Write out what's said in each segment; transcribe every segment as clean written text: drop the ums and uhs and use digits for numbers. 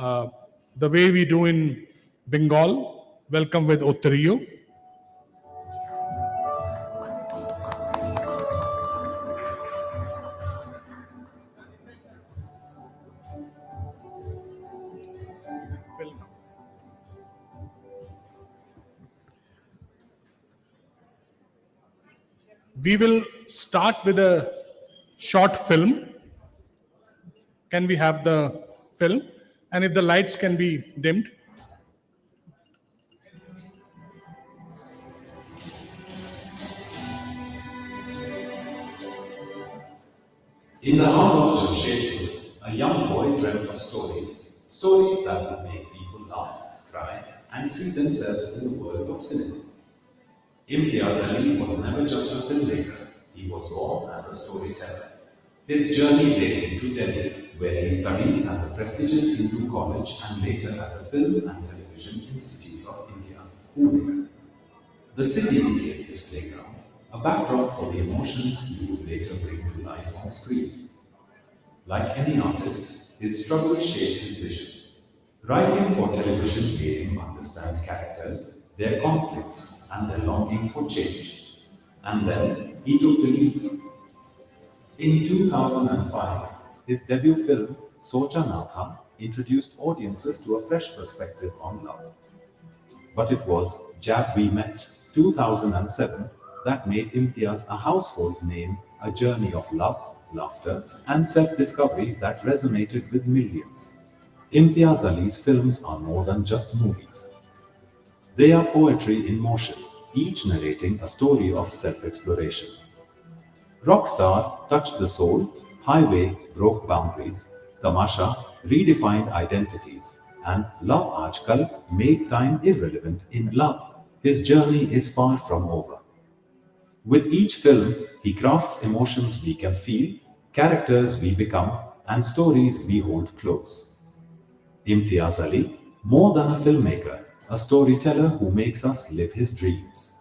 the way we do in Bengal. Welcome with Uttariyo. We will start with a short film. Can we have the film? And if the lights can be dimmed. In the heart of Jamshedpur, a young boy dreamt of stories that would make people laugh, cry, and see themselves in the world of cinema. Imtiaz Ali was never just a filmmaker, he was born as a storyteller. His journey led him to Delhi, where he studied at the prestigious Hindu College and later at the Film and Television Institute of India, Pune. The city became his playground, a backdrop for the emotions he would later bring to life on screen. Like any artist, his struggle shaped his vision. Writing for television made him understand characters, their conflicts, and their longing for change. And then he took the leap. In 2005, his debut film, Socha Na Tha, introduced audiences to a fresh perspective on love. But it was Jab We Met, 2007, that made Imtiaz a household name, a journey of love, laughter, and self-discovery that resonated with millions. Imtiaz Ali's films are more than just movies. They are poetry in motion, each narrating a story of self-exploration. Rockstar touched the soul, Highway broke boundaries, Tamasha redefined identities, and Love Aajkal made time irrelevant in love. His journey is far from over. With each film, he crafts emotions we can feel, characters we become, and stories we hold close. Imtiaz Ali, more than a filmmaker, a storyteller who makes us live his dreams.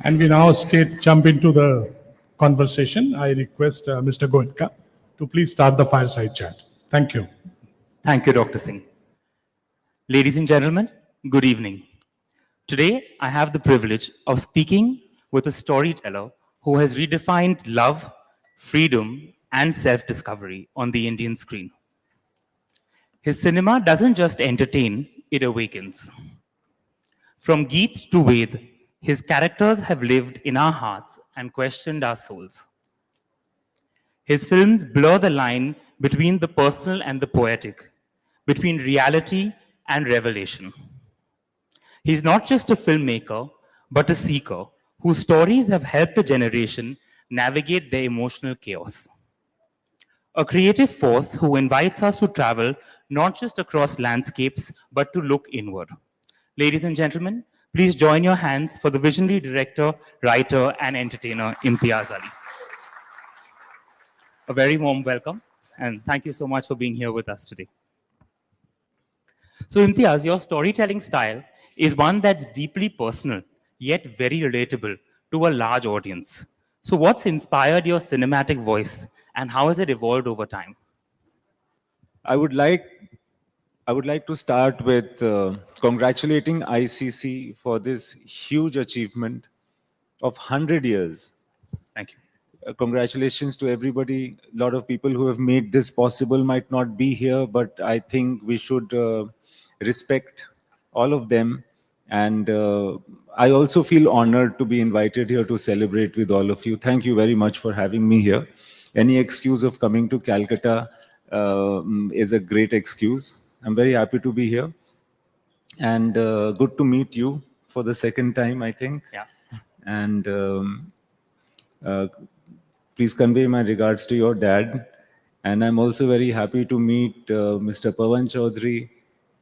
And we now jump into the conversation. I request Mr. Goenka to please start the fireside chat. Thank you. Thank you, Dr. Singh. Ladies and gentlemen, good evening. Today, I have the privilege of speaking with a storyteller who has redefined love, freedom, and self-discovery on the Indian screen. His cinema doesn't just entertain, it awakens. From Geet to Ved, his characters have lived in our hearts and questioned our souls. His films blur the line between the personal and the poetic, between reality and revelation. He's not just a filmmaker, but a seeker whose stories have helped a generation navigate their emotional chaos. A creative force who invites us to travel not just across landscapes, but to look inward. Ladies and gentlemen, please join your hands for the visionary director, writer, and entertainer, Imtiaz Ali. A very warm welcome, and thank you so much for being here with us today. So Imtiaz, your storytelling style is one that's deeply personal, yet very relatable to a large audience. So what's inspired your cinematic voice, and how has it evolved over time? I would like to start with congratulating ICC for this huge achievement of 100 years. Thank you. Congratulations to everybody. A lot of people who have made this possible might not be here, but I think we should respect all of them. And I also feel honored to be invited here to celebrate with all of you. Thank you very much for having me here. Any excuse of coming to Calcutta is a great excuse. I'm very happy to be here. And good to meet you for the second time, I think. Yeah. And please convey my regards to your dad. And I'm also very happy to meet Mr. Pawan Chaudhary,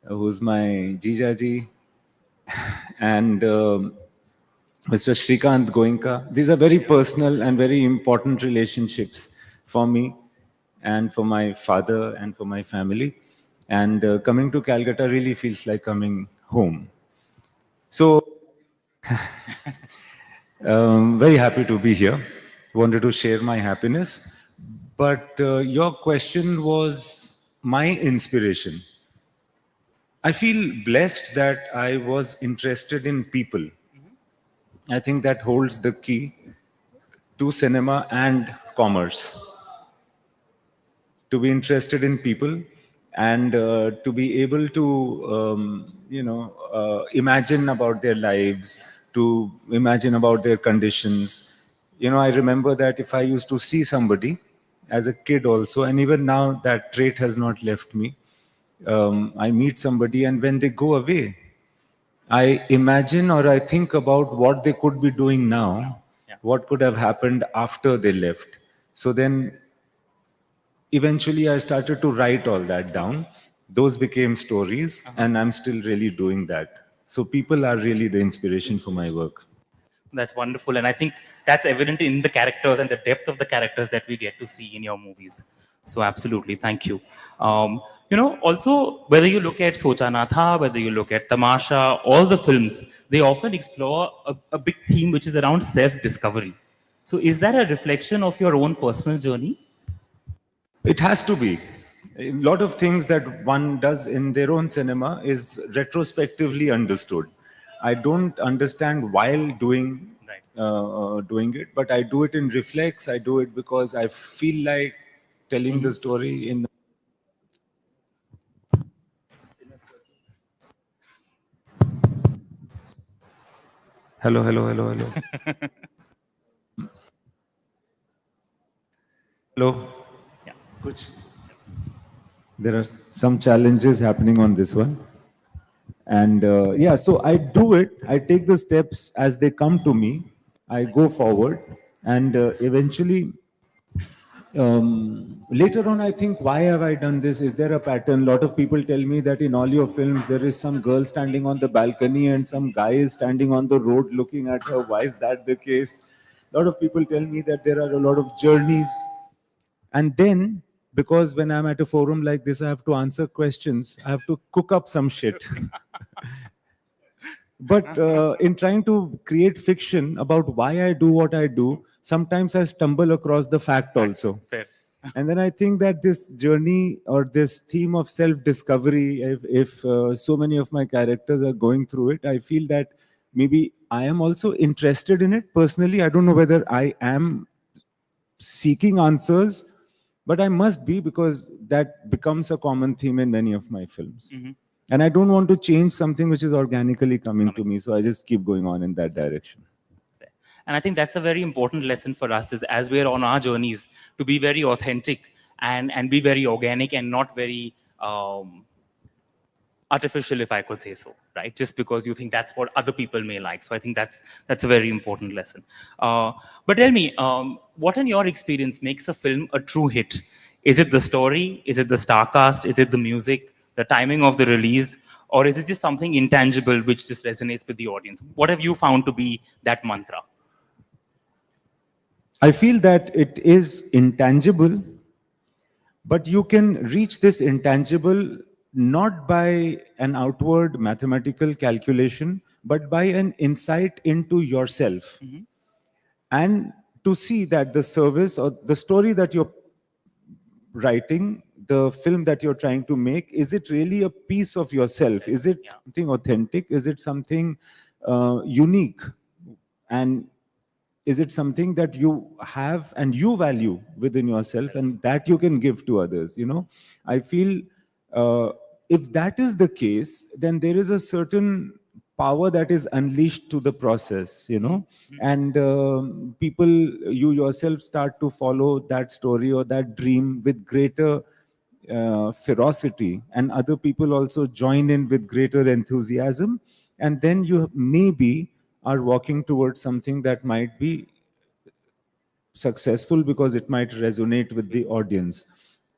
who's my Jijaji, and Mr. Shrikant Goenka. These are very personal and very important relationships for me. and for my father and for my family. And coming to Calcutta really feels like coming home. So, very happy to be here. Wanted to share my happiness. But your question was my inspiration. I feel blessed that I was interested in people. I think that holds the key to cinema and commerce. To be interested in people and to be able to imagine about their lives, to imagine about their conditions. I remember that if I used to see somebody as a kid also, and even now that trait has not left me. I meet somebody, and when they go away, I imagine or I think about what they could be doing now, what could have happened after they left. So then eventually I started to write all that down. Those became stories, and I'm still really doing that. So people are really the inspiration for my work. That's wonderful. And I think that's evident in the characters and the depth of the characters that we get to see in your movies. So absolutely, thank you. Also, whether you look at Sochana Tha, whether you look at Tamasha, all the films, they often explore a big theme which is around self-discovery. So is that a reflection of your own personal journey? It has to be. A lot of things that one does in their own cinema is retrospectively understood. I don't understand while doing it, but I do it in reflex. I do it because I feel like telling the story in. Hello, hello, hello, hello. Hello. Yeah. Kuch. There are some challenges happening on this one. And yeah, so I do it. I take the steps as they come to me. I go forward. And eventually, later on, I think, why have I done this? Is there a pattern? A lot of people tell me that in all your films, there is some girl standing on the balcony and some guy is standing on the road looking at her. Why is that the case? A lot of people tell me that there are a lot of journeys. And then, because when I'm at a forum like this, I have to answer questions, I have to cook up some shit. But in trying to create fiction about why I do what I do, sometimes I stumble across the fact also. Fair. And then I think that this journey or this theme of self-discovery, if so many of my characters are going through it, I feel that maybe I am also interested in it personally. I don't know whether I am seeking answers, but I must be, because that becomes a common theme in many of my films. And I don't want to change something which is organically coming to me, so I just keep going on in that direction. And I think that's a very important lesson for us, is as we're on our journeys, to be very authentic and be very organic and not very artificial, if I could say so, right? Just because you think that's what other people may like. So I think that's a very important lesson. But tell me, what in your experience makes a film a true hit? Is it the story? Is it the star cast? Is it the music? The timing of the release? Or is it just something intangible which just resonates with the audience? What have you found to be that mantra? I feel that it is intangible, but you can reach this intangible not by an outward mathematical calculation, but by an insight into yourself. And to see that the service or the story that you're writing, the film that you're trying to make, is it really a piece of yourself? Is it something authentic? Is it something unique? And is it something that you have and you value within yourself and that you can give to others? I feel if that is the case, then there is a certain power that is unleashed to the process, and people, you yourself start to follow that story or that dream with greater ferocity, and other people also join in with greater enthusiasm, and then you maybe are walking towards something that might be successful because it might resonate with the audience.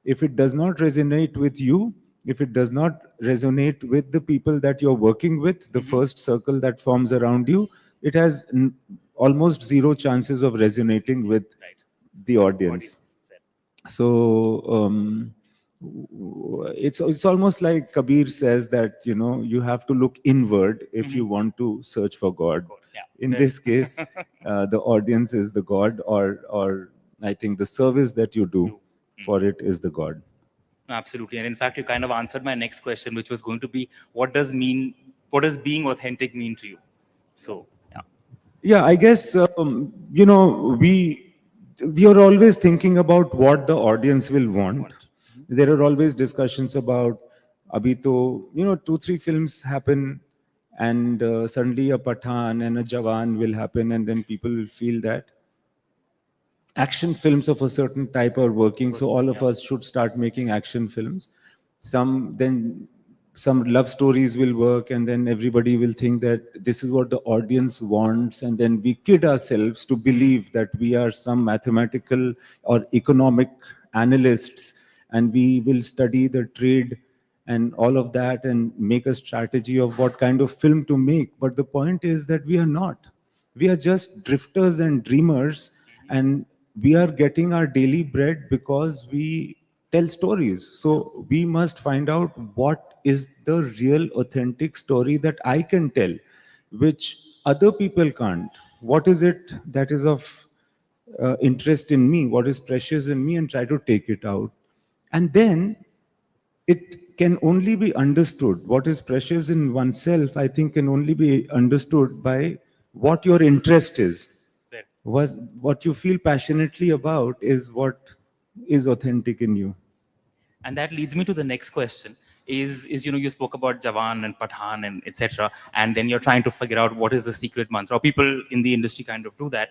If it does not resonate with you, if it does not resonate with the people that you're working with, the first circle that forms around you, it has almost zero chances of resonating with the audience. So it's almost like Kabir says that, you have to look inward if you want to search for God. Yeah. In this case, the audience is the God, or I think the service that you do for it is the God. Absolutely. And in fact, you kind of answered my next question, which was going to be, what does being authentic mean to you? So, yeah. Yeah, I guess we are always thinking about what the audience will want. There are always discussions about abhi to, 2-3 films happen, and suddenly a Pathan and a Jawan will happen, and then people will feel that action films of a certain type are working, so all of us should start making action films. Some love stories will work, and then everybody will think that this is what the audience wants, and then we kid ourselves to believe that we are some mathematical or economic analysts, and we will study the trade and all of that and make a strategy of what kind of film to make. But the point is that we are not. We are just drifters and dreamers, and we are getting our daily bread because we tell stories. So we must find out what is the real authentic story that I can tell, which other people can't. What is it that is of interest in me? What is precious in me? And try to take it out. And then it can only be understood. What is precious in oneself, I think, can only be understood by what your interest is. What you feel passionately about is what is authentic in you. And that leads me to the next question is you spoke about Jawan and Pathan and etc. And then you're trying to figure out what is the secret mantra. People in the industry kind of do that.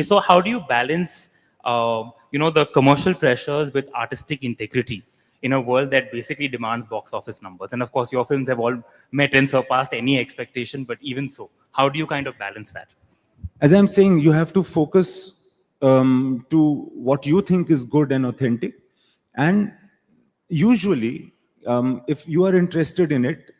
So how do you balance, the commercial pressures with artistic integrity in a world that basically demands box office numbers? And of course, your films have all met and surpassed any expectation, but even so, how do you kind of balance that? As I'm saying, you have to focus to what you think is good and authentic. And usually, if you are interested in it,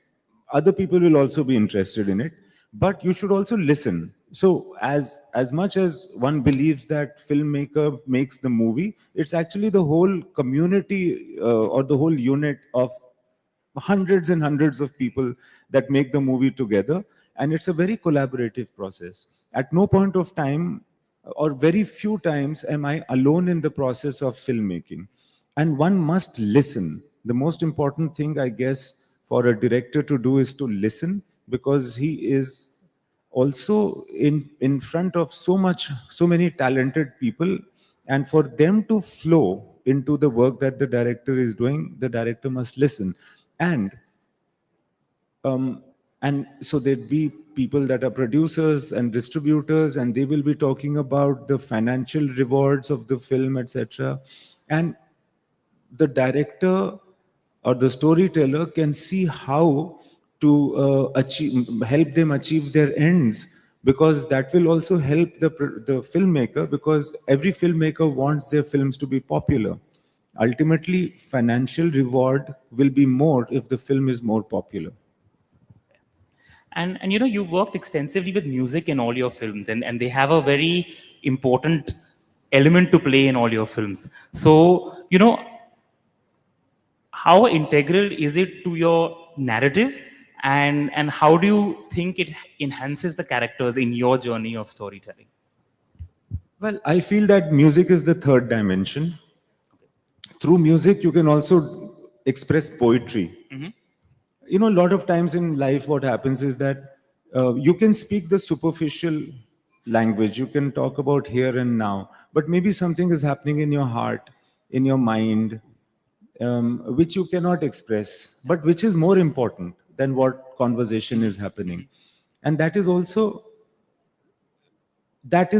other people will also be interested in it. But you should also listen. So as much as one believes that filmmaker makes the movie, it's actually the whole community or the whole unit of hundreds and hundreds of people that make the movie together, and it's a very collaborative process. At no point of time, or very few times, am I alone in the process of filmmaking. And one must listen. The most important thing, I guess, for a director to do is to listen, because he is also in front of so many talented people, and for them to flow into the work that the director is doing, the director must listen. and um, and so there'd be people that are producers and distributors, and they will be talking about the financial rewards of the film, etc. And the director or the storyteller can see how to help them achieve their ends, because that will also help the filmmaker, because every filmmaker wants their films to be popular. Ultimately, financial reward will be more if the film is more popular. And you've worked extensively with music in all your films, and they have a very important element to play in all your films. So, how integral is it to your narrative, and how do you think it enhances the characters in your journey of storytelling? Well, I feel that music is the third dimension. Through music, you can also express poetry. A lot of times in life, what happens is that you can speak the superficial language, you can talk about here and now, but maybe something is happening in your heart, in your mind, which you cannot express, but which is more important than what conversation is happening. And that is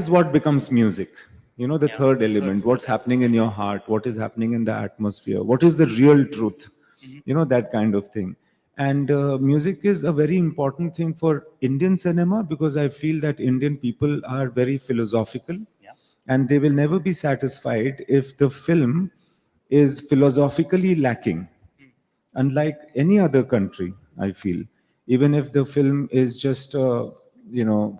what becomes music. The third element, what's happening in your heart, what is happening in the atmosphere, what is the real truth, that kind of thing. And music is a very important thing for Indian cinema, because I feel that Indian people are very philosophical, and they will never be satisfied if the film is philosophically lacking. Unlike any other country, I feel, even if the film is just a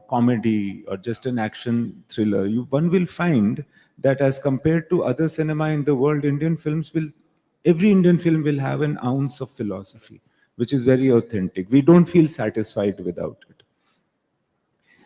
comedy or just an action thriller, one will find that as compared to other cinema in the world, every Indian film will have an ounce of philosophy, which is very authentic. We don't feel satisfied without it.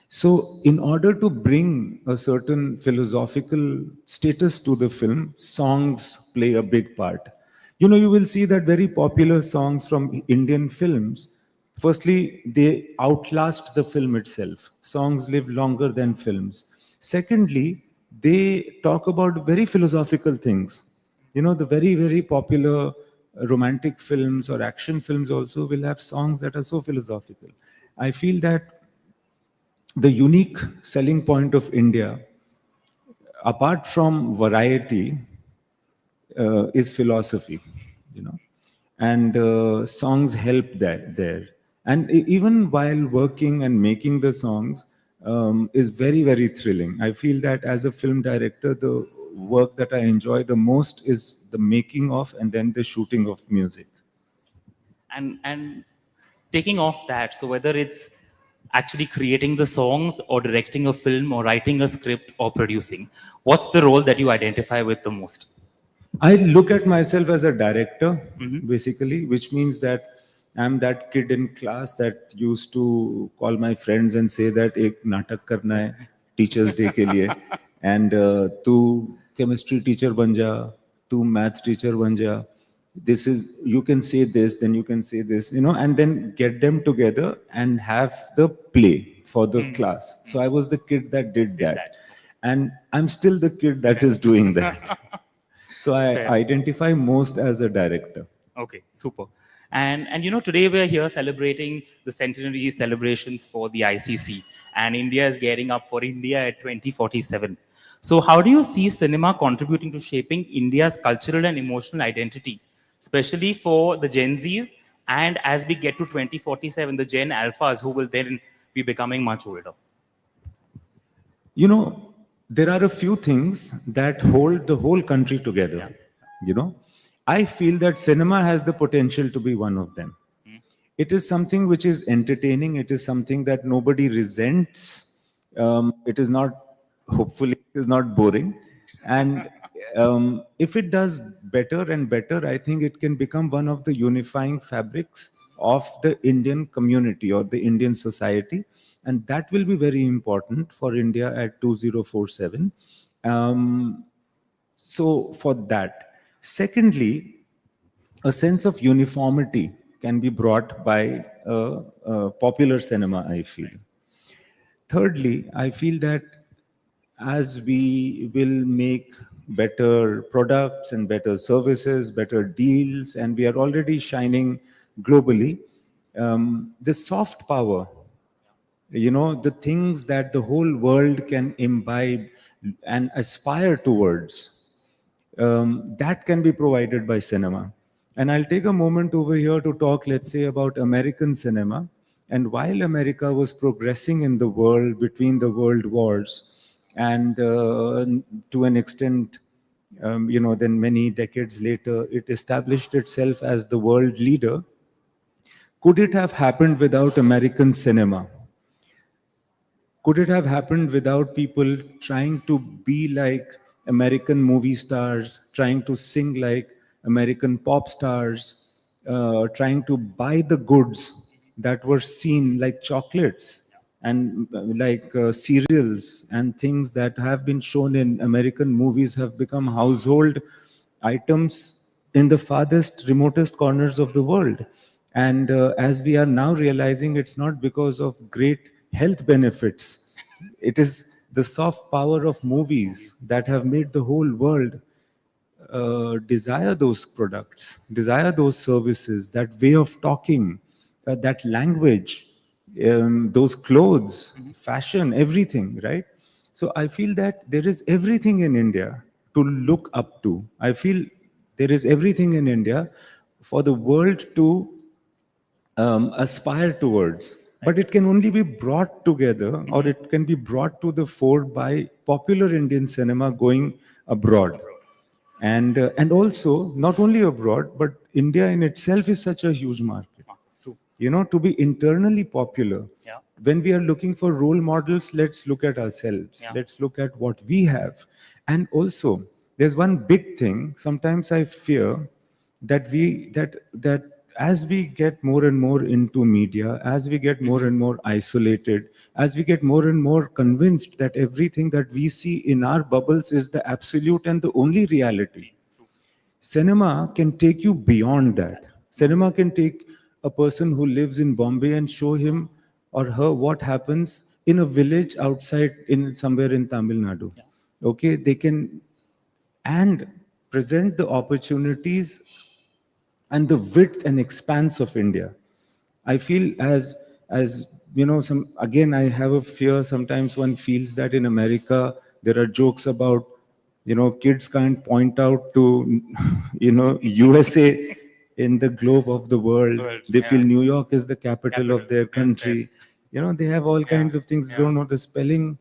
So, in order to bring a certain philosophical status to the film, songs play a big part. You will see that very popular songs from Indian films, firstly, they outlast the film itself. Songs live longer than films. Secondly, they talk about very philosophical things. The very, very popular romantic films or action films also will have songs that are so philosophical. I feel that the unique selling point of India, apart from variety, is philosophy, and songs help that there. And even while working and making the songs, is very, very thrilling. I feel that as a film director, the work that I enjoy the most is the making of and then the shooting of music. And taking off that, so whether it's actually creating the songs or directing a film or writing a script or producing, what's the role that you identify with the most? I look at myself as a director, basically, which means that I'm that kid in class that used to call my friends and say that ek natak karna hai Teachers Day ke liye, and tu chemistry teacher ban ja, tu maths teacher ban ja. This is, you can say this, then you can say this, and then get them together and have the play for the class. So I was the kid that did that. And I'm still the kid that is doing that. So I identify most as a director. Okay, super. And today we're here celebrating the centenary celebrations for the ICC, and India is gearing up for India at 2047. So how do you see cinema contributing to shaping India's cultural and emotional identity, especially for the Gen Zs, and as we get to 2047, the Gen Alphas who will then be becoming much older? There are a few things that hold the whole country together. I feel that cinema has the potential to be one of them. It is something which is entertaining. It is something that nobody resents. It is not, hopefully, it is not boring. And if it does better and better, I think it can become one of the unifying fabrics of the Indian community or the Indian society. And that will be very important for India at 2047. So for that. Secondly, a sense of uniformity can be brought by popular cinema, I feel. Thirdly, I feel that as we will make better products and better services, better deals, and we are already shining globally, the soft power, the things that the whole world can imbibe and aspire towards, that can be provided by cinema. And I'll take a moment over here to talk, let's say, about American cinema. And while America was progressing in the world between the world wars, and to an extent, then many decades later, it established itself as the world leader. Could it have happened without American cinema? Could it have happened without people trying to be like American movie stars, trying to sing like American pop stars, trying to buy the goods that were seen like chocolates and like cereals and things that have been shown in American movies have become household items in the farthest, remotest corners of the world. And as we are now realizing, it's not because of great health benefits. It is the soft power of movies that have made the whole world desire those products, desire those services, that way of talking, that language, those clothes, fashion, everything, right? So I feel that there is everything in India to look up to. I feel there is everything in India for the world to aspire towards. But it can only be brought together, or it can be brought to the fore by popular Indian cinema going abroad. And also, not only abroad, but India in itself is such a huge market. To be internally popular, when we are looking for role models, let's look at ourselves. Yeah. Let's look at what we have. And also, there's one big thing. Sometimes I fear that that as we get more and more into media, as we get more and more isolated, as we get more and more convinced that everything that we see in our bubbles is the absolute and the only reality, cinema can take you beyond that. Cinema can take a person who lives in Bombay and show him or her what happens in a village outside in somewhere in Tamil Nadu. Okay, they can and present the opportunities and the width and expanse of India. I feel as you know, some again I have a fear. Sometimes one feels that in America there are jokes about, you know, kids can't point out to, you know, USA in the globe of the world. They feel New York is the capital of their country. You know, they have all kinds of things. They don't know the spelling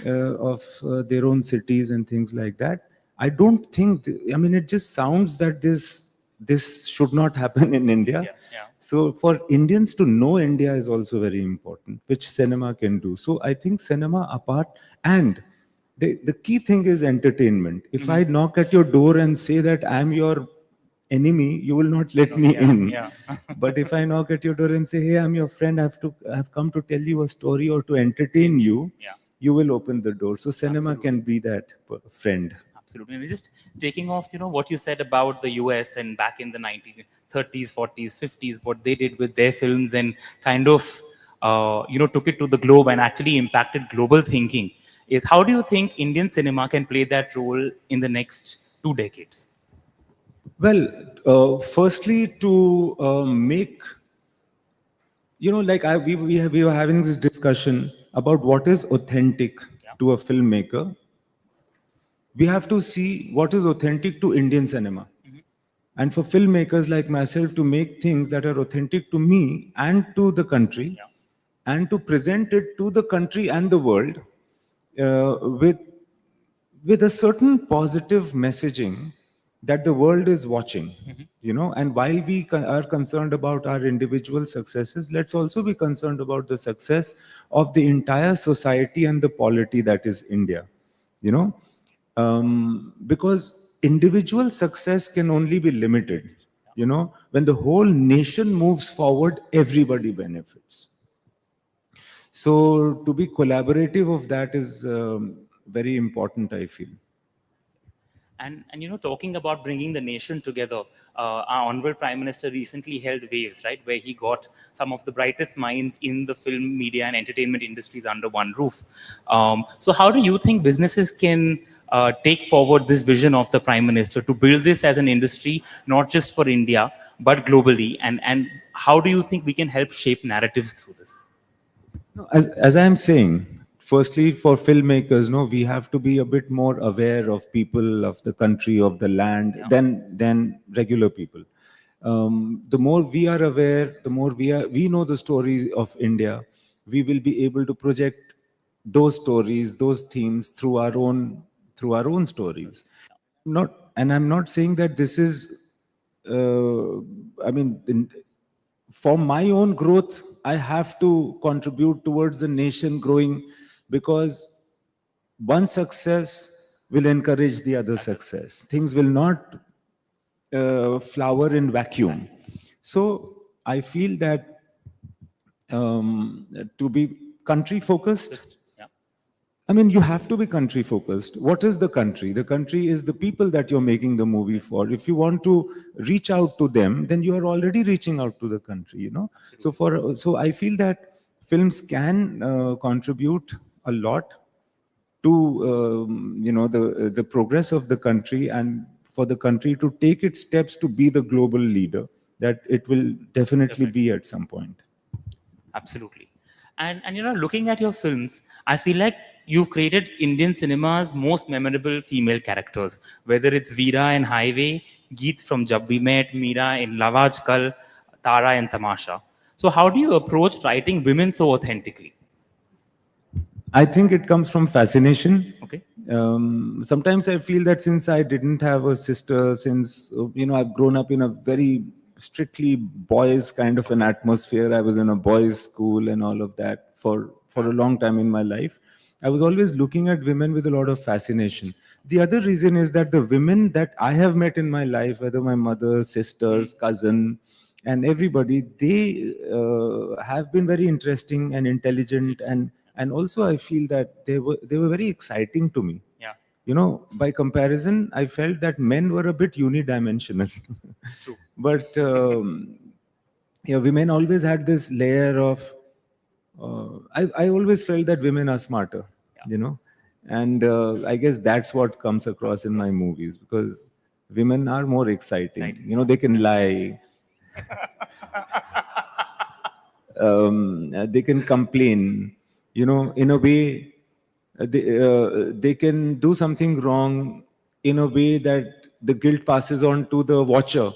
of their own cities and things like that. I don't think. I mean, it just sounds that this should not happen in India. So for Indians to know India is also very important, which cinema can do. So I think cinema apart, and the key thing is entertainment. If I knock at your door and say that I'm your enemy, you will not let me in. But if I knock at your door and say, hey, I'm your friend, I've come to tell you a story or to entertain you, you will open the door. So cinema can be that friend. Absolutely. And just taking off, you know, what you said about the US and back in the 1930s, 40s, 50s, what they did with their films and kind of, you know, took it to the globe and actually impacted global thinking, is how do you think Indian cinema can play that role in the next 2 decades? Well, firstly, to make, you know, like we were having this discussion about what is authentic to a filmmaker. We have to see what is authentic to Indian cinema. And for filmmakers like myself to make things that are authentic to me and to the country, and to present it to the country and the world with a certain positive messaging that the world is watching, you know. And while we are concerned about our individual successes, let's also be concerned about the success of the entire society and the polity that is India, you know. Because individual success can only be limited, you know. When the whole nation moves forward, everybody benefits. So to be collaborative of that is very important, I feel. And you know, talking about bringing the nation together, our honorable Prime Minister recently held Waves, right, where he got some of the brightest minds in the film, media, and entertainment industries under one roof. So, how do you think businesses can take forward this vision of the Prime Minister to build this as an industry, not just for India but globally? And how do you think we can help shape narratives through this? No, as I am saying, firstly, for filmmakers, no, we have to be a bit more aware of people, of the country, of the land, than regular people. The more we are aware, the more we know the stories of India, we will be able to project those stories, those themes through our own stories. I'm not saying that this is. I mean, for my own growth, I have to contribute towards the nation growing, because one success will encourage the other success. Things will not flower in vacuum. So I feel that to be country focused, I mean, you have to be country focused. What is the country? The country is the people that you're making the movie for. If you want to reach out to them, then you are already reaching out to the country, you know. So I feel that films can contribute a lot to you know, the progress of the country, and for the country to take its steps to be the global leader that it will definitely be at some point. Absolutely. And you know, looking at your films, I feel like you've created Indian cinema's most memorable female characters, whether it's Veera in Highway, Geet from Jab We Met, Meera in Lavaj Kal, Tara in Tamasha. So how do you approach writing women so authentically? I think it comes from fascination. Okay. Sometimes I feel that since I didn't have a sister, since you know, I've grown up in a very strictly boys kind of an atmosphere. I was in a boys' school and all of that. for a long time in my life. I was always looking at women with a lot of fascination. The other reason is that the women that I have met in my life, whether my mother, sisters, cousin, and everybody, they have been very interesting and intelligent, and also I feel that they were very exciting to me. Yeah. By comparison, I felt that men were a bit unidimensional. True. But women always had this layer of. I always felt that women are smarter, and I guess that's what comes across in my movies, because women are more exciting. Right. They can lie, they can complain, in a way. They can do something wrong in a way that the guilt passes on to the watcher.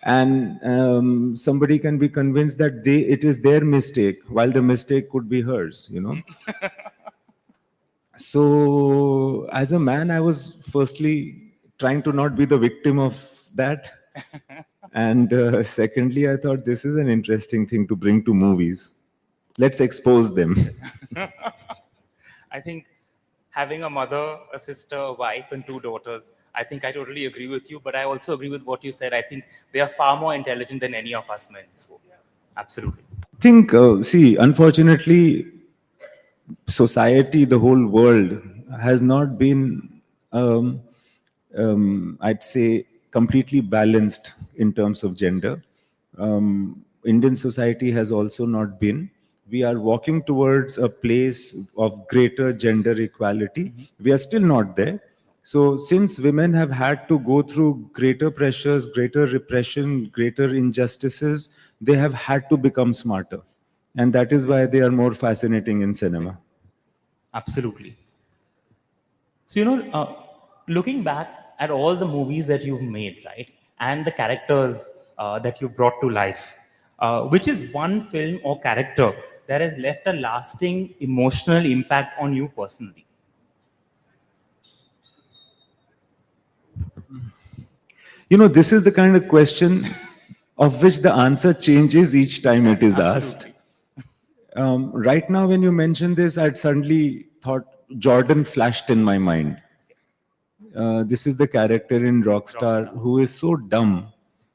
And somebody can be convinced that it is their mistake, while the mistake could be hers. So as a man, I was firstly trying to not be the victim of that. And secondly, I thought this is an interesting thing to bring to movies. Let's expose them. I think having a mother, a sister, a wife, and 2 daughters, I think I totally agree with you. But I also agree with what you said. I think they are far more intelligent than any of us men. So, absolutely. I think, unfortunately, society, the whole world, has not been, I'd say, completely balanced in terms of gender. Indian society has also not been. We are walking towards a place of greater gender equality. We are still not there. So since women have had to go through greater pressures, greater repression, greater injustices, they have had to become smarter. And that is why they are more fascinating in cinema. Absolutely. So, looking back at all the movies that you've made, right, and the characters that you brought to life, which is one film or character that has left a lasting emotional impact on you personally? This is the kind of question of which the answer changes each time it is asked. Right now, when you mentioned this, I'd suddenly thought Jordan flashed in my mind. This is the character in Rockstar who is so dumb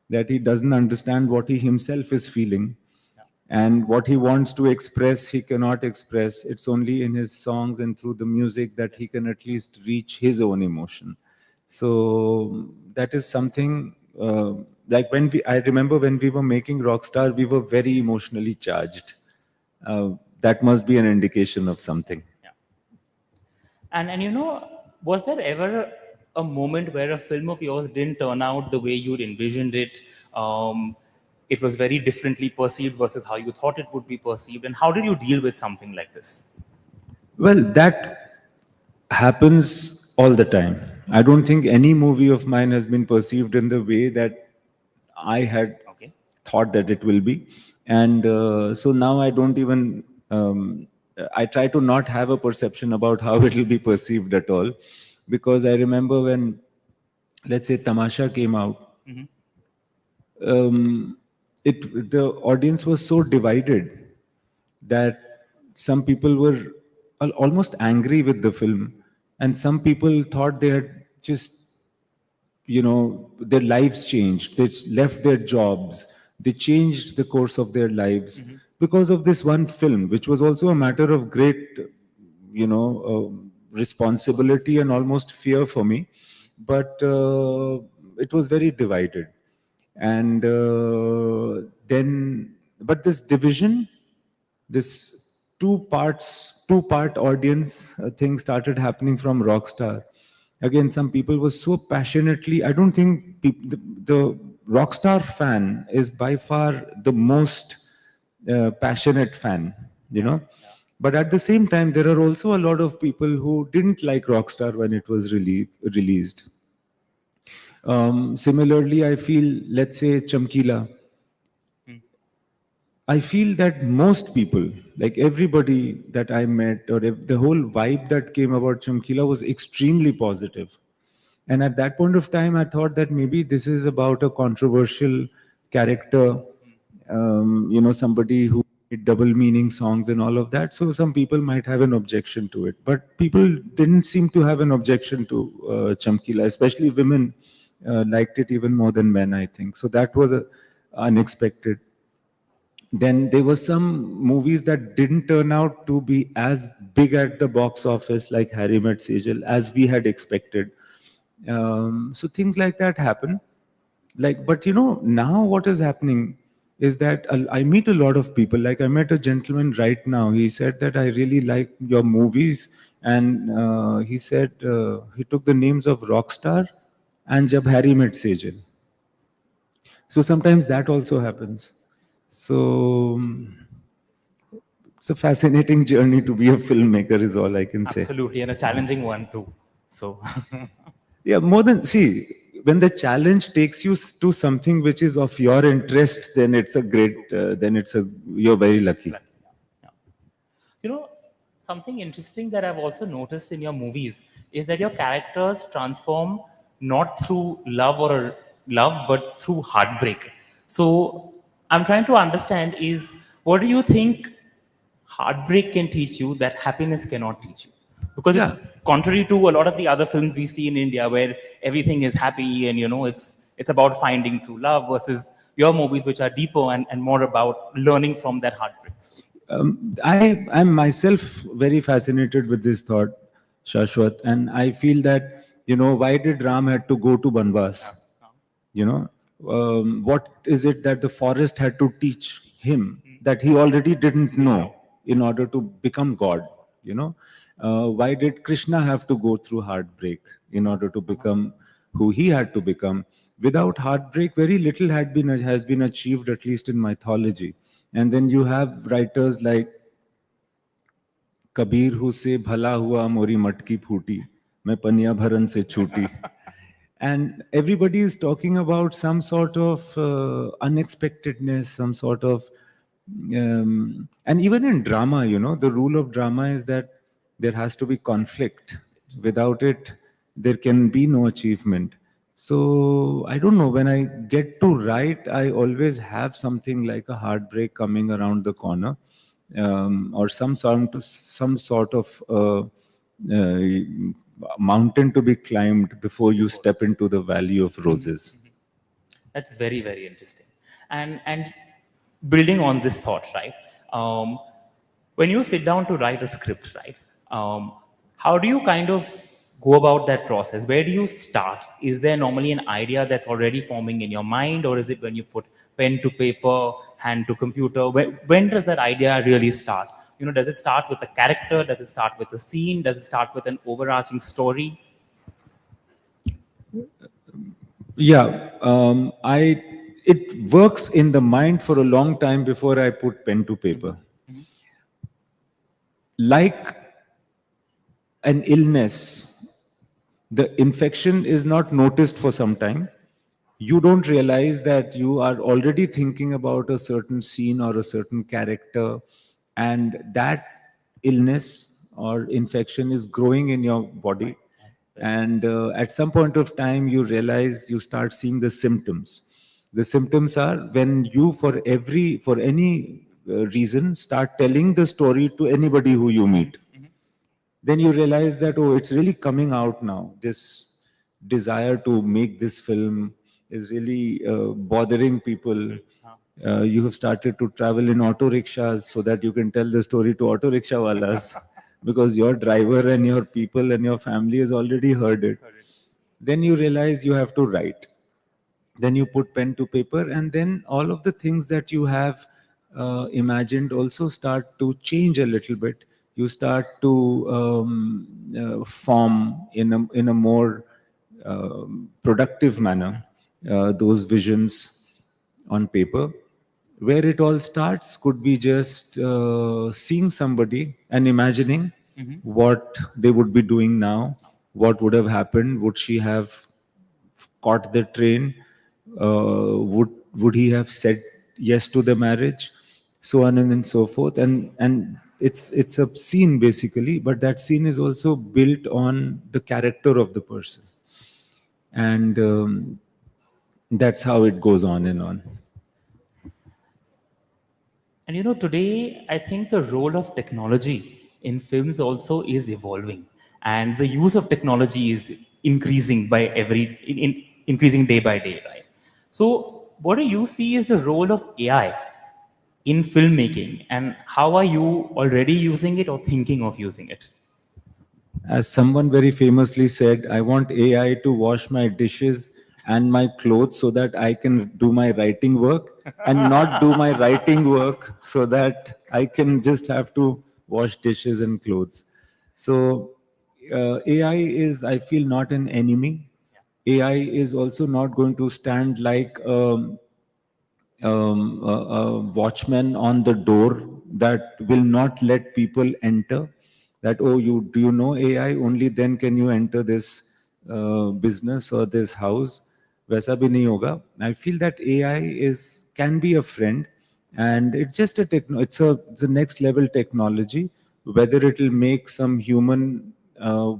that he doesn't understand what he himself is feeling. And what he wants to express, he cannot express. It's only in his songs and through the music that he can at least reach his own emotion. So that is something, like I remember when we were making Rockstar, we were very emotionally charged. That must be an indication of something. Yeah. And was there ever a moment where a film of yours didn't turn out the way you'd envisioned it? It was very differently perceived versus how you thought it would be perceived. And how did you deal with something like this? Well, that happens all the time. I don't think any movie of mine has been perceived in the way that I had thought that it will be. And so now I don't even, I try to not have a perception about how it will be perceived at all. Because I remember when, let's say, Tamasha came out, the audience was so divided that some people were almost angry with the film, and some people thought they had just, their lives changed. They left their jobs. They changed the course of their lives because of this one film, which was also a matter of great, responsibility and almost fear for me. But it was very divided. And but this division, this two-part audience thing started happening from Rockstar. Again, some people were so passionately, I don't think the Rockstar fan is by far the most passionate fan, But at the same time, there are also a lot of people who didn't like Rockstar when it was released. Similarly, I feel, let's say, Chamkila. I feel that most people, like everybody that I met, or the whole vibe that came about Chamkila was extremely positive. And at that point of time, I thought that maybe this is about a controversial character, somebody who double meaning songs and all of that. So some people might have an objection to it, but people didn't seem to have an objection to Chamkila, especially women liked it even more than men, I think. So that was unexpected. Then there were some movies that didn't turn out to be as big at the box office, like Harry Met Sejal, as we had expected. So things like that happen. Like, but now what is happening is that I meet a lot of people. Like, I met a gentleman right now. He said that I really like your movies, and he said he took the names of Rockstar and Jab Harry Met Sejal. So sometimes that also happens. So it's a fascinating journey to be a filmmaker, is all I can say. Absolutely, and a challenging one too. So, Yeah, more than, see, when the challenge takes you to something which is of your interest, then it's a great, you're very lucky. yeah. You know, something interesting that I've also noticed in your movies is that your characters transform not through love, but through heartbreak. So, I'm trying to understand is what do you think heartbreak can teach you that happiness cannot teach you? Because it's Yeah. contrary to a lot of the other films we see in India where everything is happy and it's about finding true love versus your movies which are deeper and more about learning from that heartbreak. I'm myself very fascinated with this thought, Shashwat, and I feel that, why did Ram had to go to Banvas? You know, what is it that the forest had to teach him that he already didn't know in order to become God? Why did Krishna have to go through heartbreak in order to become who he had to become? Without heartbreak, very little has been achieved, at least in mythology. And then you have writers like Kabir हुसे भला हुआ मोरी मटकी फूटी मैं पनिया भरन से छूटी. And everybody is talking about some sort of unexpectedness, some sort of and even in drama, the rule of drama is that there has to be conflict. Without it, there can be no achievement. So I don't know, when I get to write, I always have something like a heartbreak coming around the corner, or some sort of uh, mountain to be climbed before you step into the valley of roses. That's very, very interesting. And building on this thought, right? When you sit down to write a script, right? How do you kind of go about that process? Where do you start? Is there normally an idea that's already forming in your mind, or is it when you put pen to paper, hand to computer? When does that idea really start? Does it start with a character? Does it start with a scene? Does it start with an overarching story? Yeah, it works in the mind for a long time before I put pen to paper. Like an illness, the infection is not noticed for some time. You don't realize that you are already thinking about a certain scene or a certain character, and that illness or infection is growing in your body. And at some point of time, you realize, you start seeing the symptoms. The symptoms are when you, for any reason, start telling the story to anybody who you meet. Then you realize that, oh, it's really coming out now. This desire to make this film is really bothering people. You have started to travel in auto rickshaws so that you can tell the story to auto rickshaw walas because your driver and your people and your family has already heard it. Then you realize you have to write. Then you put pen to paper, and then all of the things that you have imagined also start to change a little bit. You start to form in a more productive manner those visions on paper. Where it all starts could be just seeing somebody and imagining what they would be doing now, what would have happened, would she have caught the train, would he have said yes to the marriage, so on and so forth. And it's a scene basically, but that scene is also built on the character of the person, and that's how it goes on and on. And today I think the role of technology in films also is evolving, and the use of technology is increasing by increasing day by day, right? So, what do you see as the role of AI in filmmaking, and how are you already using it or thinking of using it? As someone very famously said, I want AI to wash my dishes and my clothes so that I can do my writing work, and not do my writing work so that I can just have to wash dishes and clothes. So, AI is, I feel, not an enemy. AI is also not going to stand like a watchman on the door that will not let people enter. That, oh, you do you know AI? Only then can you enter this business or this house. वैसा भी नहीं होगा. I feel that AI is can be a friend, and it's just a it's a next level technology. Whether it will make some human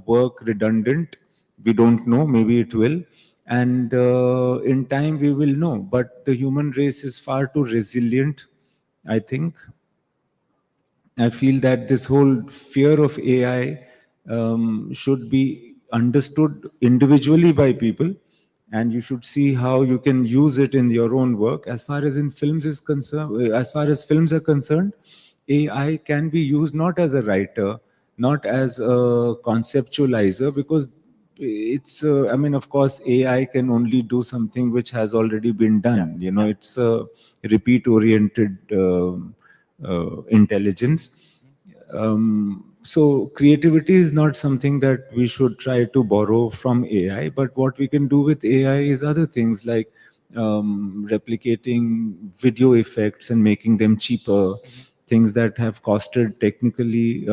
work redundant, we don't know. Maybe it will, and in time we will know. But the human race is far too resilient, I think. I feel that this whole fear of AI should be understood individually by people, and you should see how you can use it in your own work. As far as in films is concerned, as far as films are concerned, AI can be used not as a writer, not as a conceptualizer, because it's. I mean, of course, AI can only do something which has already been done. You know, it's a repeat-oriented. Intelligence. So creativity is not something that we should try to borrow from AI, but what we can do with AI is other things like replicating video effects and making them cheaper. Things that have costed technically,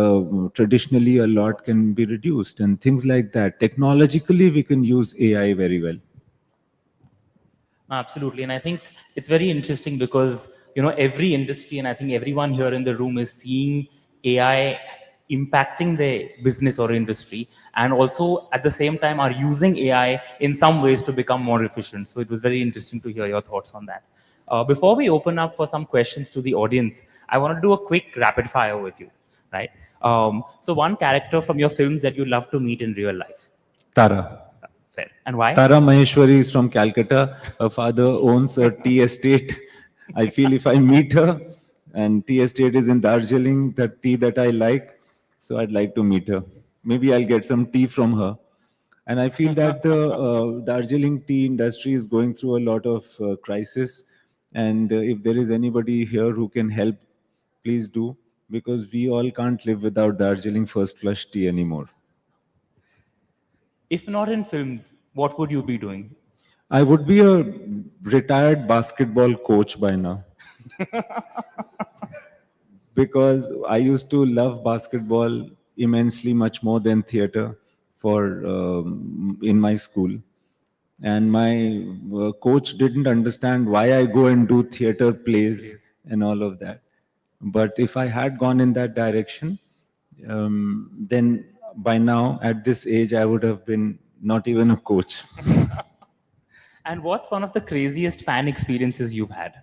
traditionally a lot can be reduced, and things like that. Technologically, we can use AI very well. Absolutely. And I think it's very interesting because, every industry, and I think everyone here in the room is seeing AI impacting their business or industry, and also at the same time are using AI in some ways to become more efficient. So it was very interesting to hear your thoughts on that. Before we open up for some questions to the audience, I want to do a quick rapid fire with you, right? So one character from your films that you love to meet in real life. Tara. Fair. And why? Tara Maheshwari is from Calcutta. Her father owns a tea estate. I feel if I meet her, and tea estate is in Darjeeling, that tea that I like, so I'd like to meet her. Maybe I'll get some tea from her. And I feel that the Darjeeling tea industry is going through a lot of crisis. And if there is anybody here who can help, please do, because we all can't live without Darjeeling first flush tea anymore. If not in films, what would you be doing? I would be a retired basketball coach by now. Because I used to love basketball immensely, much more than theater for in my school. And my coach didn't understand why I go and do theater plays and all of that. But if I had gone in that direction, then by now, at this age, I would have been not even a coach. And what's one of the craziest fan experiences you've had?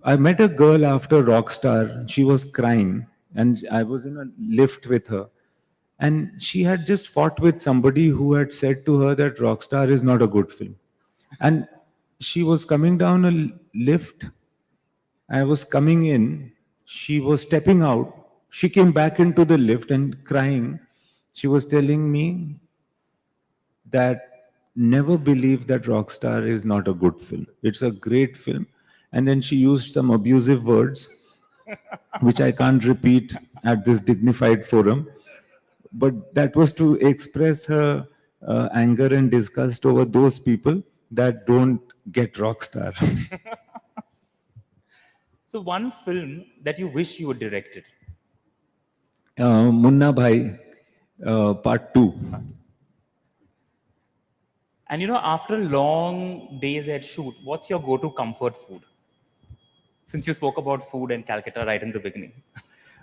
I met a girl after Rockstar. She was crying, and I was in a lift with her. And she had just fought with somebody who had said to her that Rockstar is not a good film. And she was coming down a lift. I was coming in. She was stepping out. She came back into the lift and crying. She was telling me that never believe that Rockstar is not a good film. It's a great film. And then she used some abusive words, which I can't repeat at this dignified forum. But that was to express her anger and disgust over those people that don't get Rockstar. So, one film that you wish you had directed. Munna Bhai, part 2. And after long days at shoot, what's your go to comfort food? Since you spoke about food and Calcutta right in the beginning.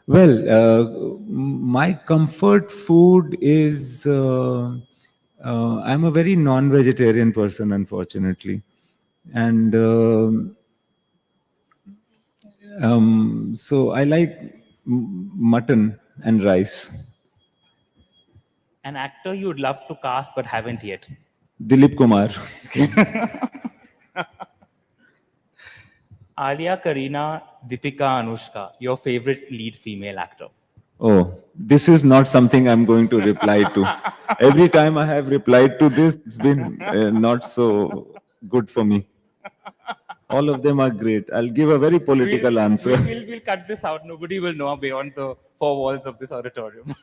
Well, my comfort food is I'm a very non-vegetarian person, unfortunately, and So I like mutton and rice. An actor you would love to cast but haven't yet. Dilip Kumar. Alia, Kareena, Deepika, Anushka, your favorite lead female actor. Oh, this is not something I'm going to reply to. Every time I have replied to this, it's been not so good for me. All of them are great. I'll give a very political answer. We'll cut this out. Nobody will know beyond the four walls of this auditorium.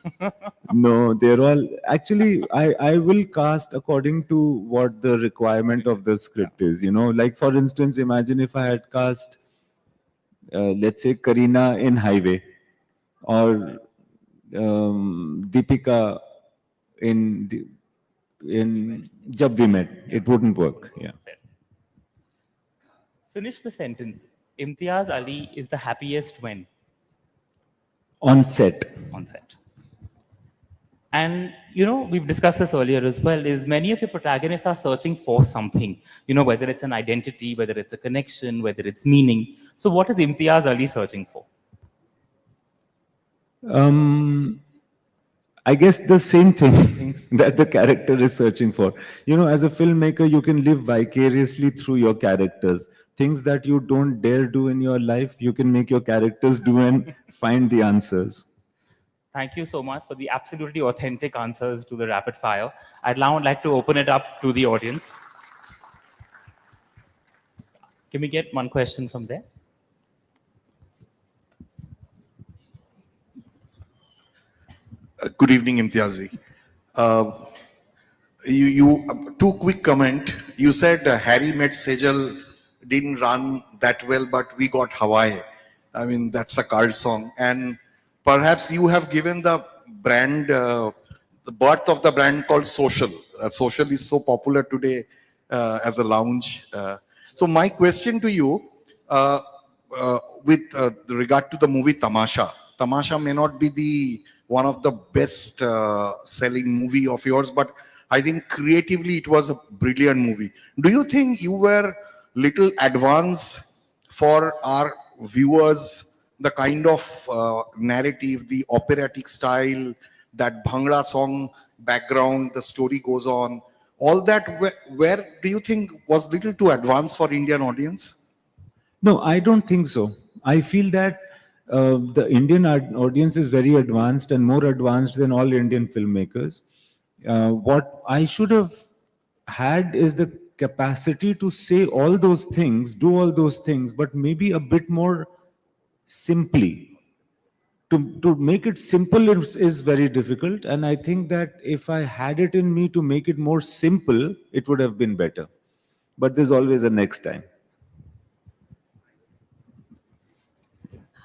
No, they're all actually. I will cast according to what the requirement of the script is. Like for instance, imagine if I had cast, let's say, Kareena in Highway, or Deepika in Jab We Met. It wouldn't work. Yeah. Finish the sentence. Imtiaz Ali is the happiest when On set. on set. And we've discussed this earlier as well, is many of your protagonists are searching for something, whether it's an identity, whether it's a connection, whether it's meaning. So what is Imtiaz Ali searching for? I guess the same thing that the character is searching for. As a filmmaker, you can live vicariously through your characters. Things that you don't dare do in your life, you can make your characters do and find the answers. Thank you so much for the absolutely authentic answers to the rapid fire. I'd now like to open it up to the audience. Can we get one question from there? Good evening, Imtiazi. Two quick comment. You said Harry Met Sejal didn't run that well, but we got Hawaii. I mean, that's a cult song. And perhaps you have given the brand, the birth of the brand called Social. Social is so popular today as a lounge. So my question to you, with regard to the movie Tamasha. Tamasha may not be one of the best selling movie of yours, but I think creatively it was a brilliant movie. Do you think you were little advanced for our viewers, the kind of narrative, the operatic style, that Bhangra song background, the story goes on, all that, where do you think was little too advanced for Indian audience? No, I don't think so. I feel that the Indian audience is very advanced and more advanced than all Indian filmmakers. What I should have had is the capacity to say all those things, do all those things, but maybe a bit more simply. To make it simple is very difficult, and I think that if I had it in me to make it more simple, it would have been better. But there's always a next time.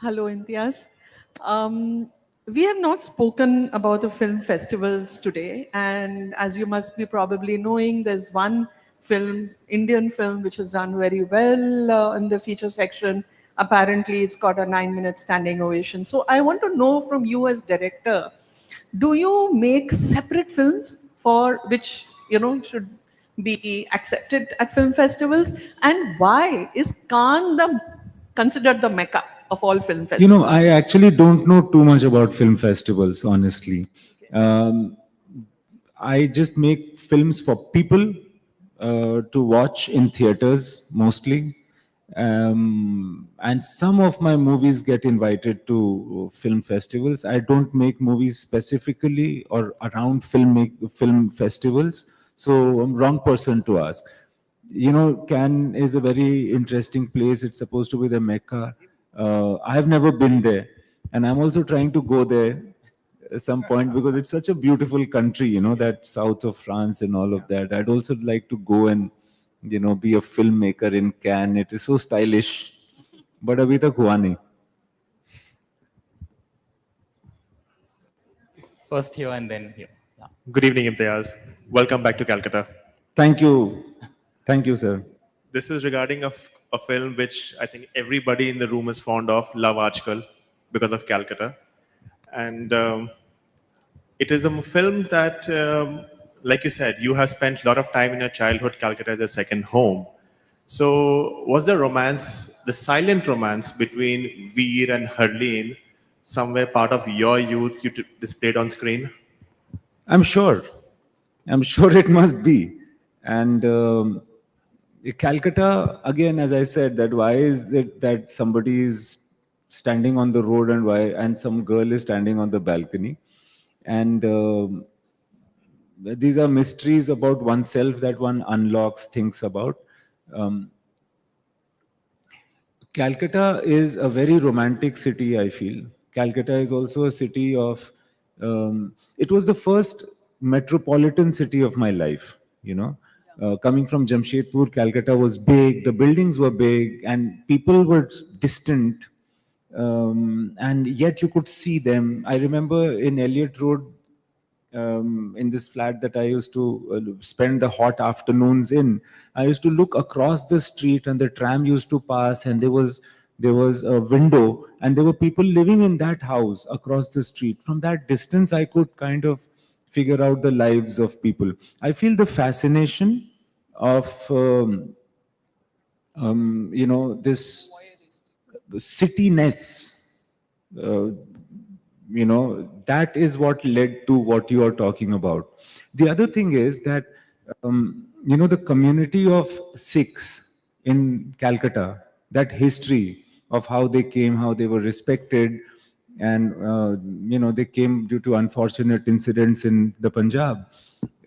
Hello, Imtiaz. We have not spoken about the film festivals today, and as you must be probably knowing, there's one film, Indian film, which has done very well in the feature section. Apparently, it's got a 9-minute standing ovation. So I want to know from you as director, do you make separate films for which, should be accepted at film festivals? And why is Cannes considered the Mecca of all film festivals? I actually don't know too much about film festivals, honestly. I just make films for people to watch in theaters mostly. And some of my movies get invited to film festivals. I don't make movies specifically or around film festivals. So I'm wrong person to ask. Cannes is a very interesting place. It's supposed to be the Mecca. I have never been there, and I'm also trying to go there at some point because it's such a beautiful country, that south of France and all of that. I'd also like to go and be a filmmaker in Cannes. It is so stylish, but abhi tak hua nahi. First here and then here. Yeah. Good evening, Imtiaz. Welcome back to Calcutta. Thank you, sir. This is regarding a film which I think everybody in the room is fond of, Love Aajkal, because of Calcutta. And it is a film that, like you said, you have spent a lot of time in your childhood, Calcutta as a second home. So was the romance, the silent romance between Veer and Harleen, somewhere part of your youth you displayed on screen? I'm sure. I'm sure it must be. And Calcutta, again, as I said, that why is it that somebody is standing on the road and some girl is standing on the balcony? And these are mysteries about oneself that one unlocks, thinks about. Calcutta is a very romantic city, I feel. Calcutta is also a city of, it was the first metropolitan city of my life, you know. Coming from Jamshedpur, Calcutta was big, the buildings were big, and people were distant, and yet you could see them. I remember in Elliott Road, in this flat that I used to spend the hot afternoons in, I used to look across the street and the tram used to pass, and there was a window and there were people living in that house across the street. From that distance, I could kind of figure out the lives of people. I feel the fascination of this cityness. That is what led to what you are talking about. The other thing is that the community of Sikhs in Calcutta, that history of how they came, how they were respected, and they came due to unfortunate incidents in the Punjab.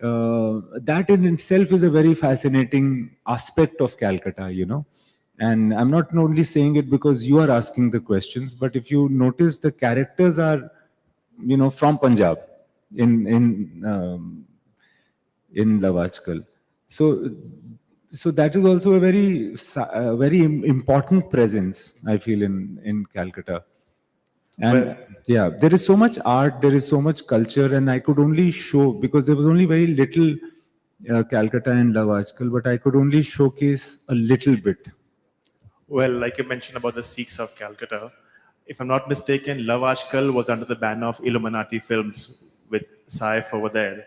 That in itself is a very fascinating aspect of Calcutta, And I'm not only saying it because you are asking the questions, but if you notice, the characters are, from Punjab in Love Aajkal. So that is also a very important presence, I feel, in Calcutta. And yeah, there is so much art, there is so much culture, and I could only show, because there was only very little Calcutta and Love Aajkal, but I could only showcase a little bit. Well, like you mentioned about the Sikhs of Calcutta, if I'm not mistaken, Love Aajkal was under the banner of Illuminati Films with Saif over there.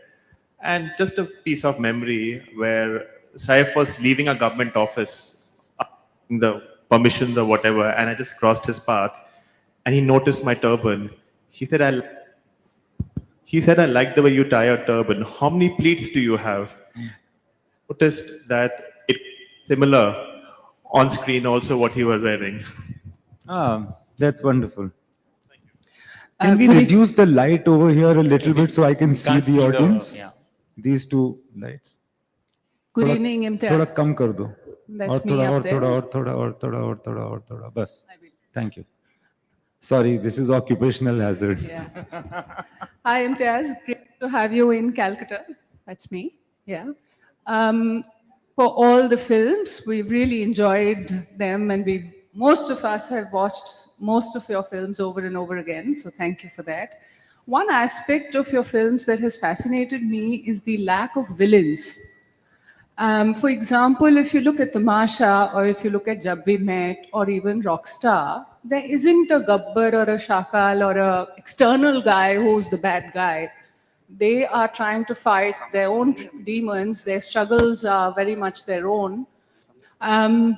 And just a piece of memory where Saif was leaving a government office, the permissions or whatever, and I just crossed his path, and he noticed my turban. He said, I like the way you tie your turban. How many pleats do you have? Noticed that it's similar on screen also what he was wearing. That's wonderful. Can we reduce the light over here a little bit so I can see the audience? These two lights. Good evening, Imtiaz. थोड़ा कम कर दो. That's me up there. थोड़ा. बस. Thank you. Sorry, this is occupational hazard. Yeah. Hi, Imtiaz. Great to have you in Calcutta. That's me. Yeah. For all the films, we've really enjoyed them, and most of us have watched most of your films over and over again. So thank you for that. One aspect of your films that has fascinated me is the lack of villains. For example, if you look at Tamasha, or if you look at Jab We Met, or even Rockstar, there isn't a Gabbar or a Shakal or an external guy who's the bad guy. They are trying to fight their own demons. Their struggles are very much their own. I'll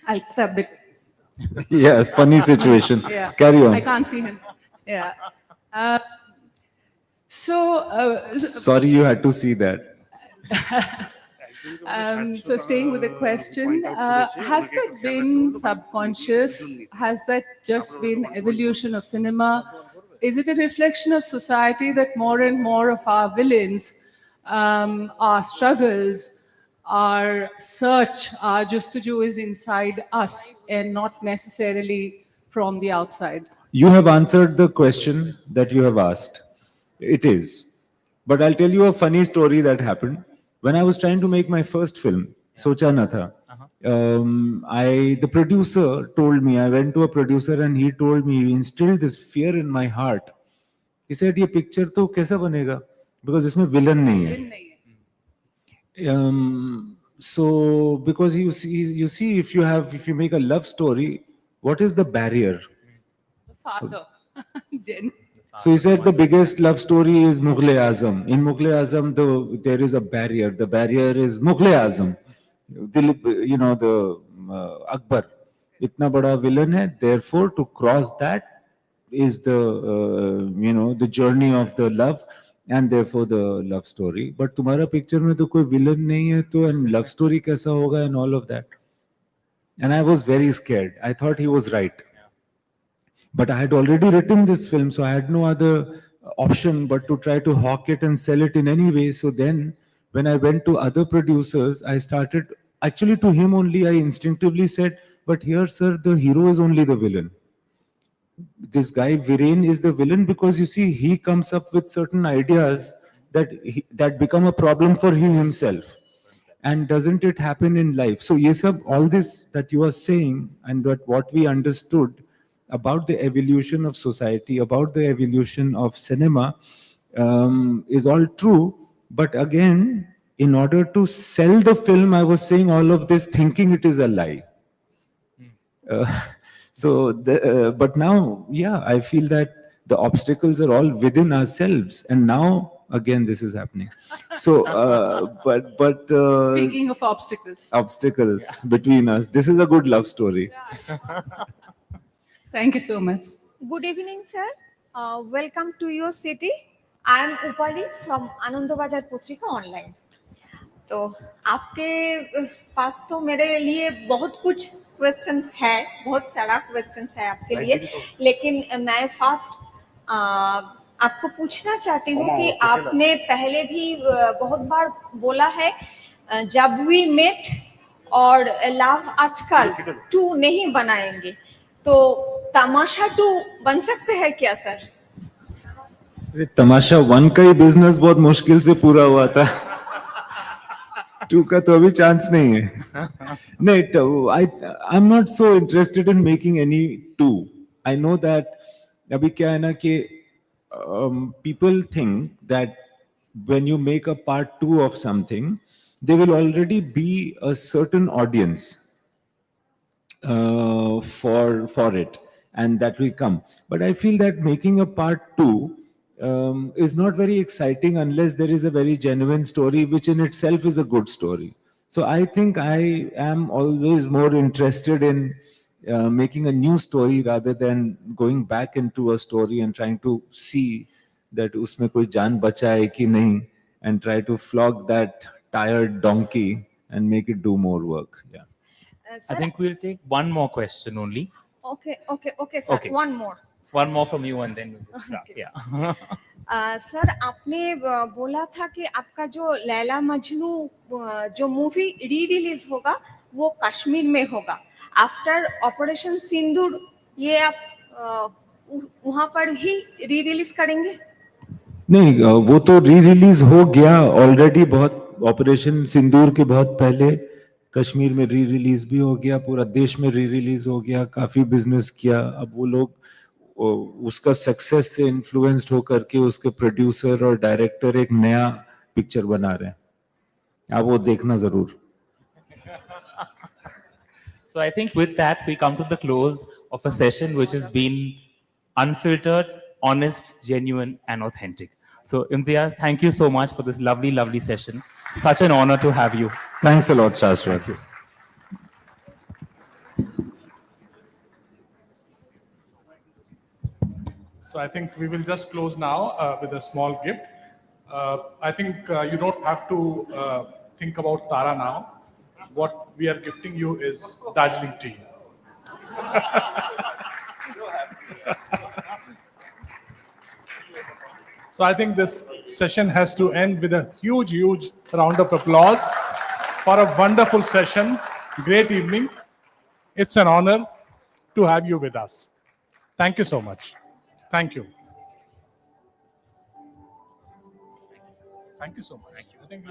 cut a bit. Yeah, funny situation. Yeah. Carry on. I can't see him. Yeah. Sorry you had to see that. So staying with the question, has that been subconscious? Has that just been evolution of cinema? Is it a reflection of society that more and more of our villains, our struggles, our search, our justuju is inside us and not necessarily from the outside? You have answered the question that you have asked. It is. But I'll tell you a funny story that happened. When I was trying to make my first film, Socha Na Tha, the producer told me, I went to a producer and he told me, he instilled this fear in my heart. He said, "Ye picture to kaisa banega? Because isme villain nahi hai." So, because you see, if you make a love story, what is the barrier? The father. Jen. So he said the biggest love story is Mughal-e-Azam. In Mughal-e-Azam, there is a barrier. The barrier is Mughal-e-Azam. Dilip, the Akbar, itna bada villain hai. Therefore, to cross that is the journey of the love, and therefore the love story. But तुम्हारा picture में तो कोई villain नहीं है तो and love story कैसा होगा and all of that. And I was very scared. I thought he was right. But I had already written this film, so I had no other option but to try to hawk it and sell it in any way. So then, when I went to other producers, I started, actually to him only, I instinctively said, but here, sir, the hero is only the villain. This guy, Viren, is the villain because you see, he comes up with certain ideas that become a problem for him himself. And doesn't it happen in life? So yes, sir, all this that you are saying and that what we understood about the evolution of society, about the evolution of cinema, is all true. But again, in order to sell the film, I was saying all of this thinking it is a lie. But now, yeah, I feel that the obstacles are all within ourselves. And now, again, this is happening. So, Speaking of obstacles. obstacles between us. This is a good love story. Thank you so much. Good evening, sir. Welcome to your city. I am Upali from Anandabazar Putrika online. तो आपके पास तो मेरे लिए बहुत कुछ questions है, बहुत सारा क्वेश्चंस है आपके लिए, लेकिन मैं फर्स्ट आपको पूछना चाहती हूँ कि आपने पहले भी बहुत बार बोला है जब वी मेट और लव आजकल 2 नहीं बनाएंगे, तो तमाशा 2 बन सकते हैं क्या सर? तमाशा 1 का ही बिजनेस बहुत मुश्किल से पूरा हुआ था. 2 का तो अभी चांस नहीं है. नहीं, तो I'm not so interested in making any 2. I know that अभी क्या है ना कि people think that when you make a part 2 of something, there will already be a certain audience for it, and that will come. But I feel that making a part 2 is not very exciting unless there is a very genuine story, which in itself is a good story. So I think I am always more interested in making a new story rather than going back into a story and trying to see that उसमें कोई जान बचा है कि नहीं, and try to flog that tired donkey and make it do more work. Yeah. I think we'll take one more question only. Okay, sir. Okay. One more. One more from you and then we'll start. Yeah. Sir आपने बोला था कि आपका जो लैला मजनू जो movie re release होगा वो कश्मीर में होगा आफ्टर ऑपरेशन सिंदूर, ये आप वहां पर ही री रिलीज करेंगे? नहीं, वो तो री रिलीज हो गया ऑलरेडी. बहुत ऑपरेशन सिंदूर के बहुत पहले कश्मीर में री रिलीज भी हो गया, पूरा देश में री रिलीज हो गया, काफी बिजनेस किया. अब वो लोग उसका सक्सेस से इन्फ्लुएंस्ड होकर के उसके प्रोड्यूसर और डायरेक्टर एक नया पिक्चर बना रहे हैं. आप वो देखना जरूर. So I think with that we come to the close of a session which has been unfiltered, honest, genuine and authentic. So Imtiaz, thank you so much for this lovely, lovely session. Such an honor to have you. Thanks a lot, Shashwat. Thank you. So I think we will just close now with a small gift. I think you don't have to think about Tara now. What we are gifting you is Darjeeling tea. So I think this session has to end with a huge, huge round of applause for a wonderful session. Great evening. It's an honor to have you with us. Thank you so much. Thank you. Thank you so much. I think